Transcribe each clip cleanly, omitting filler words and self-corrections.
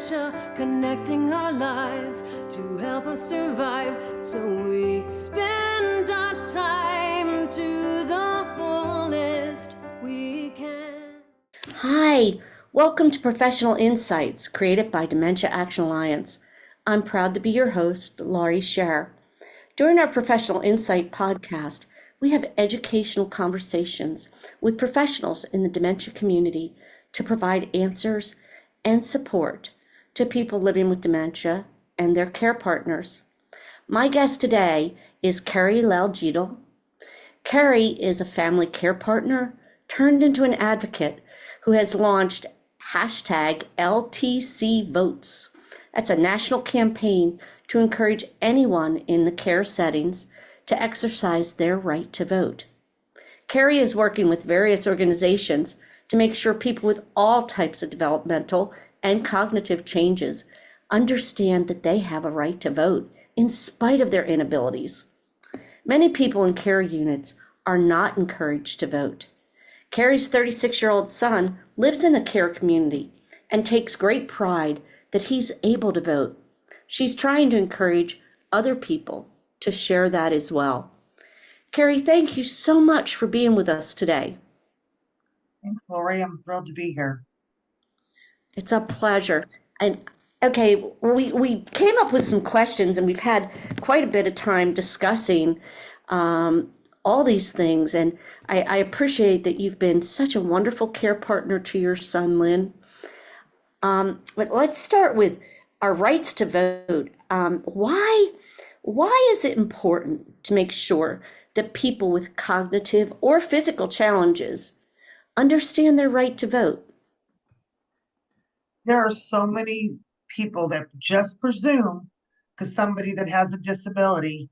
dementia, connecting our lives to help us survive, so we spend our time to the fullest we can. Hi, welcome to Professional Insights, created by Dementia Action Alliance. I'm proud to be your host, Laurie Scher. During our Professional Insight podcast, we have educational conversations with professionals in the dementia community to provide answers and support to people living with dementia and their care partners. My guest today is Carrie Leljedal. Carrie is a family care partner turned into an advocate who has launched hashtag LTC Votes. That's a national campaign to encourage anyone in the care settings to exercise their right to vote. Carrie is working with various organizations to make sure people with all types of developmental and cognitive changes understand that they have a right to vote in spite of their inabilities. Many people in care units are not encouraged to vote. Carrie's 36-year-old son lives in a care community and takes great pride that he's able to vote. She's trying to encourage other people to share that as well. Carrie, thank you so much for being with us today. Thanks, Lori. I'm thrilled to be here. It's a pleasure. And okay, we came up with some questions, and we've had quite a bit of time discussing all these things. And I appreciate that you've been such a wonderful care partner to your son, Lynn. But let's start with our rights to vote. Why is it important to make sure that people with cognitive or physical challenges understand their right to vote? There are so many people that just presume because somebody that has a disability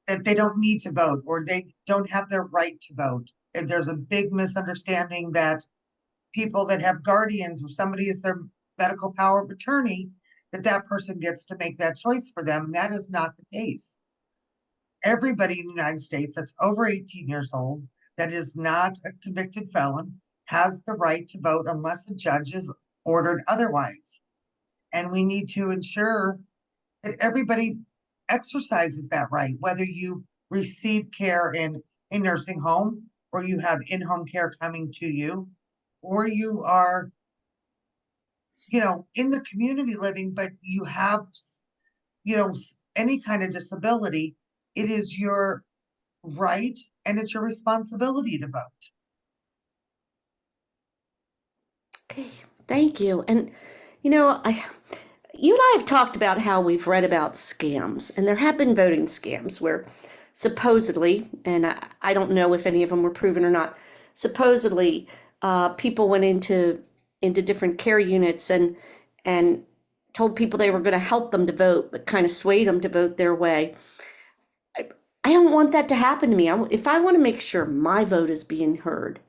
that they don't need to vote or they don't have their right to vote. And there's a big misunderstanding that people that have guardians or somebody is their medical power of attorney, that person gets to make that choice for them. And that is not the case. Everybody in the United States that's over 18 years old, that is not a convicted felon, has the right to vote unless a judge is ordered otherwise. And we need to ensure that everybody exercises that right, whether you receive care in a nursing home or you have in-home care coming to you, or you are, in the community living, but you have, any kind of disability. It is your right and it's your responsibility to vote. Okay, thank you. And you and I have talked about how we've read about scams, and there have been voting scams where supposedly, and I don't know if any of them were proven or not, supposedly people went into different care units and told people they were going to help them to vote, but kind of swayed them to vote their way. I don't want that to happen to me. If I want to make sure my vote is being heard,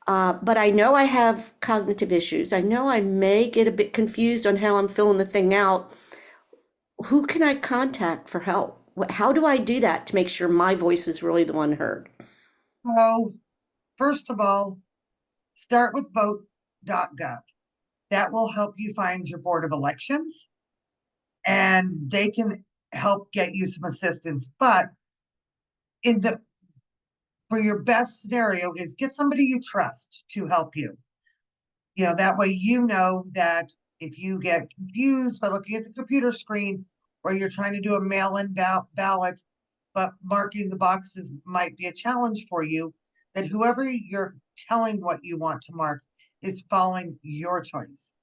but I know I have cognitive issues. I know I may get a bit confused on how I'm filling the thing out. Who can I contact for help? How do I do that to make sure my voice is really the one heard? So, first of all, start with vote.gov. That will help you find your Board of Elections, and they can help get you some assistance. But for your best scenario is get somebody you trust to help you. That way that if you get confused by looking at the computer screen or you're trying to do a mail-in ballot, but marking the boxes might be a challenge for you, that whoever you're telling what you want to mark is following your choice.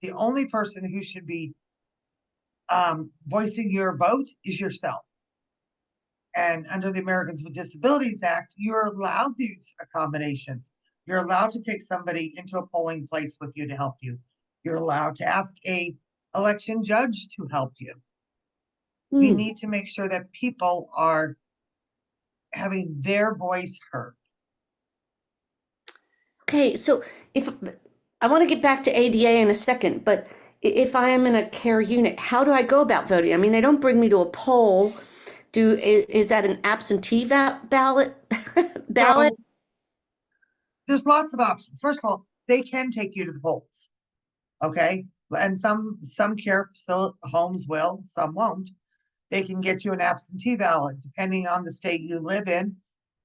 The only person who should be voicing your vote is yourself. And under the Americans with Disabilities Act, you're allowed these accommodations. You're allowed to take somebody into a polling place with you to help you. You're allowed to ask a election judge to help you. We need to make sure that people are having their voice heard. Okay, so if I want to get back to ADA in a second, but if I am in a care unit, how do I go about voting? I mean, they don't bring me to a poll. Is that an absentee ballot? So, there's lots of options. First of all, they can take you to the polls. Okay. And some homes will, some won't. They can get you an absentee ballot depending on the state you live in.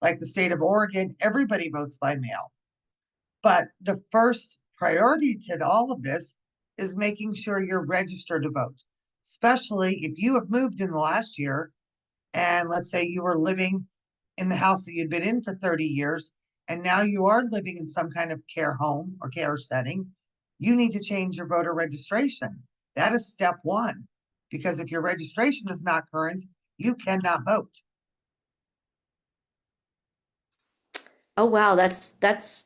Like the state of Oregon, everybody votes by mail. But the first priority to all of this is making sure you're registered to vote, especially if you have moved in the last year. And let's say you were living in the house that you'd been in for 30 years, and now you are living in some kind of care home or care setting. You need to change your voter registration. That is step one, because if your registration is not current, you cannot vote. Oh, wow, that's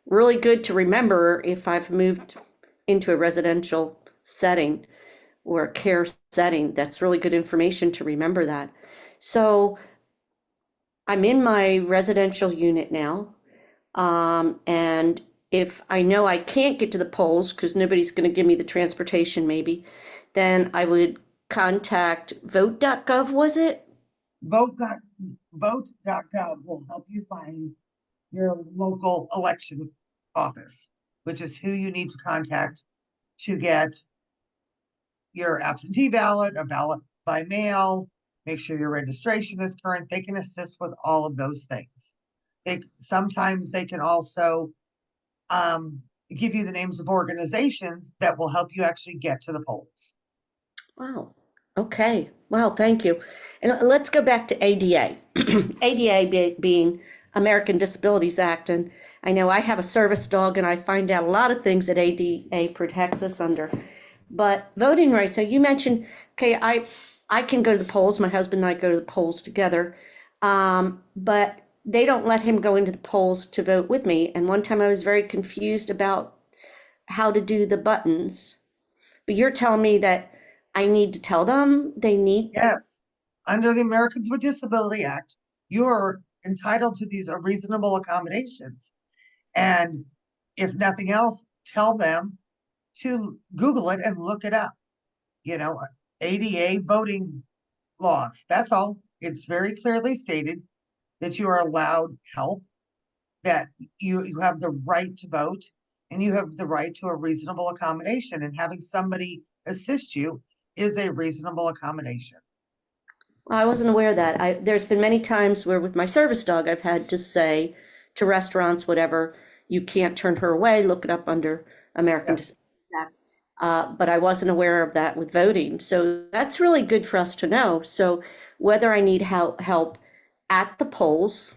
really good to remember if I've moved into a residential setting or a care setting. That's really good information to remember that. So I'm in my residential unit now. And if I know I can't get to the polls because nobody's going to give me the transportation, maybe, then I would contact vote.gov, was it? Vote.gov will help you find your local election office, which is who you need to contact to get your absentee ballot, a ballot by mail, make sure your registration is current. They can assist with all of those things. Sometimes they can also give you the names of organizations that will help you actually get to the polls. Wow. Okay. Wow. Thank you. And let's go back to ADA. Being American Disabilities Act. And I know I have a service dog and I find out a lot of things that ADA protects us under. But voting rights, so you mentioned, okay, I can go to the polls. My husband and I go to the polls together. But they don't let him go into the polls to vote with me. And one time I was very confused about how to do the buttons. But you're telling me that I need to tell them they need. Yes, under the Americans with Disability Act, you're entitled to these reasonable accommodations. And if nothing else, tell them to Google it and look it up. ADA voting laws. That's all. It's very clearly stated that you are allowed help, that you have the right to vote, and you have the right to a reasonable accommodation. And having somebody assist you is a reasonable accommodation. I wasn't aware of that. There's been many times where with my service dog, I've had to say to restaurants, whatever, you can't turn her away, look it up under American Yes. Disabilities Act. But I wasn't aware of that with voting. So that's really good for us to know. So whether I need help at the polls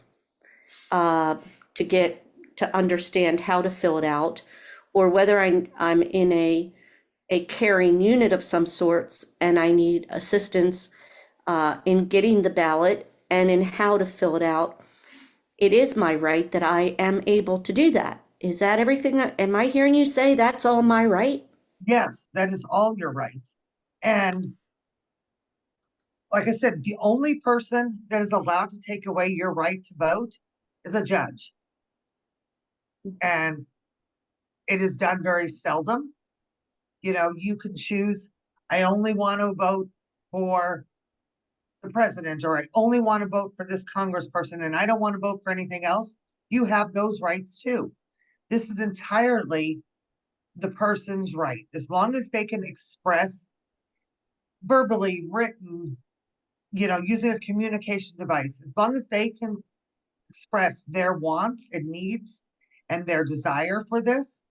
to get to understand how to fill it out, or whether I'm in a caring unit of some sorts and I need assistance in getting the ballot and in how to fill it out, it is my right that I am able to do that. Is that everything? Am I hearing you say that's all my right? Yes, that is all your rights. And like I said, the only person that is allowed to take away your right to vote is a judge. And it is done very seldom. You can choose, I only want to vote for the president, or I only want to vote for this congressperson, and I don't want to vote for anything else. You have those rights too. This is entirely the person's right, as long as they can express verbally, written, using a communication device, as long as they can express their wants and needs and their desire for this,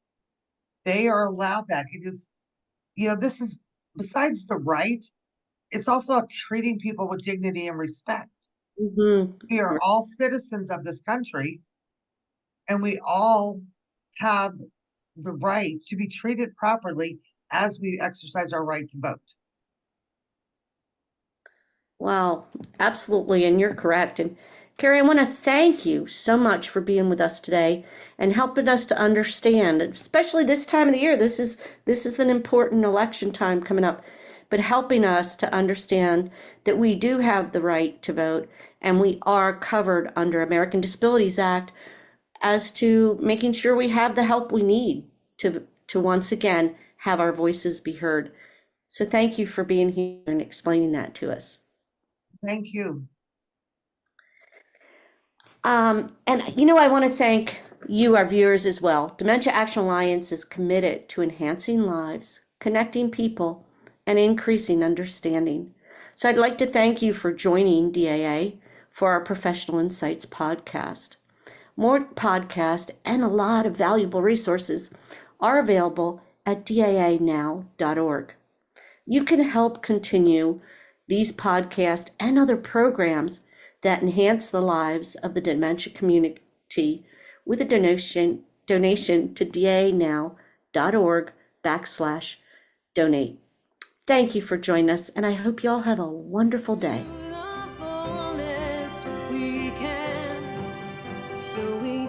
they are allowed that. This is, besides the right, it's also about treating people with dignity and respect. Mm-hmm. We are all citizens of this country, and we all have the right to be treated properly as we exercise our right to vote. Wow, absolutely, and you're correct. And Carrie, I want to thank you so much for being with us today and helping us to understand, especially this time of the year. This is an important election time coming up, but helping us to understand that we do have the right to vote and we are covered under American Disabilities Act as to making sure we have the help we need to once again have our voices be heard. So thank you for being here and explaining that to us. Thank you. And I want to thank you, our viewers, as well. Dementia Action Alliance is committed to enhancing lives, connecting people, and increasing understanding. So I'd like to thank you for joining DAA for our Professional Insights podcast. More podcasts and a lot of valuable resources are available at daanow.org. You can help continue these podcasts and other programs that enhance the lives of the dementia community with a donation to daanow.org/donate. Thank you for joining us, and I hope you all have a wonderful day. To the fullest we can. So we